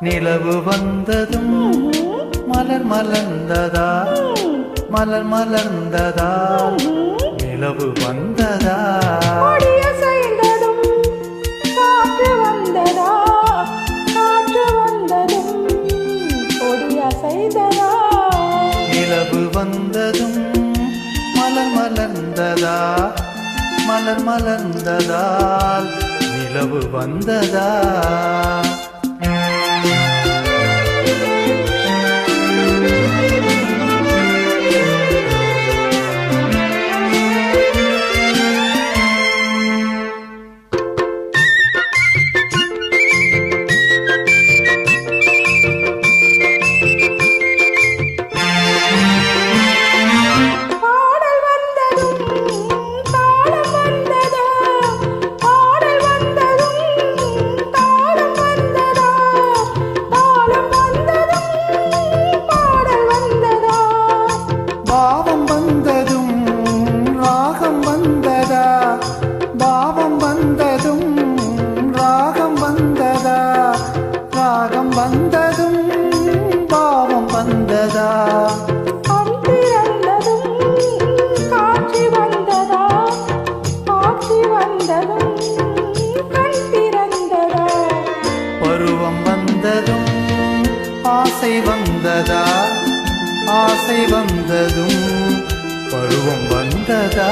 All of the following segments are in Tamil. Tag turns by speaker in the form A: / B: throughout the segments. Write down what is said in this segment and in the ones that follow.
A: நிலவு வந்ததும் மலர் மலர்ந்ததா, மலர் மலர்ந்ததா, நிலவு வந்ததா,
B: காற்று வந்ததா, காற்று வந்ததும் கொடியசைந்ததா.
A: நிலவு வந்ததும் மலர் மலர்ந்ததா, மலர் மலர்ந்ததால் நிலவு வந்ததா. ராகம் வந்ததும் பாவம் வந்ததா,
B: பிறந்ததும் காட்சி வந்ததா, காட்சி வந்ததும் கண் திறந்ததா.
A: பருவம் வந்ததும் ஆசை வந்ததா, ஆசை வந்ததும் பருவம் வந்ததா.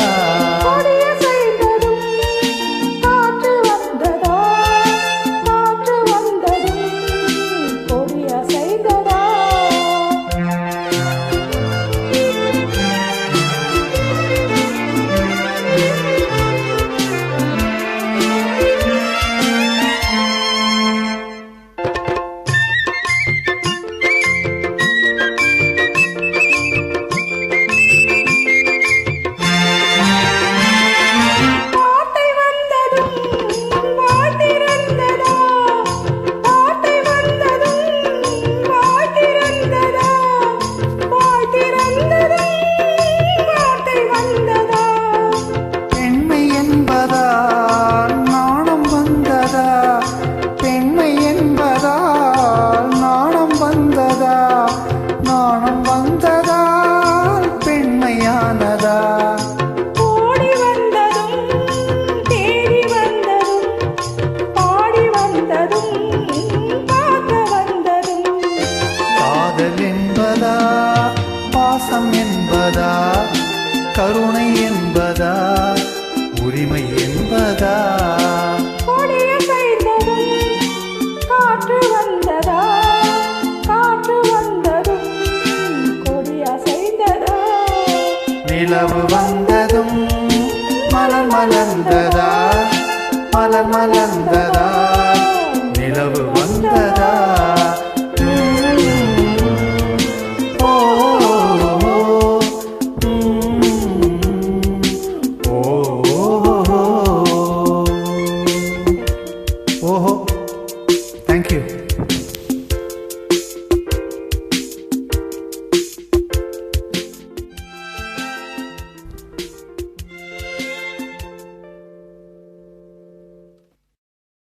A: நாணம் வந்ததால் பெண்மையானதா,
B: ஓடி வந்ததும் தேடி வந்ததும் பாடி வந்ததும் பார்க்க வந்ததும்.
A: காதல் என்பதா, பாசம் என்பதா, கருணை என்பதா, உரிமை என்பதா.
B: காற்று வந்ததா, காற்று வந்ததும் கொடியசைந்ததா.
A: நிலவு வந்ததும் மலர் மலர்ந்ததா, மலர் மலர்ந்ததா, நிலவு வந்ததா. Thank you.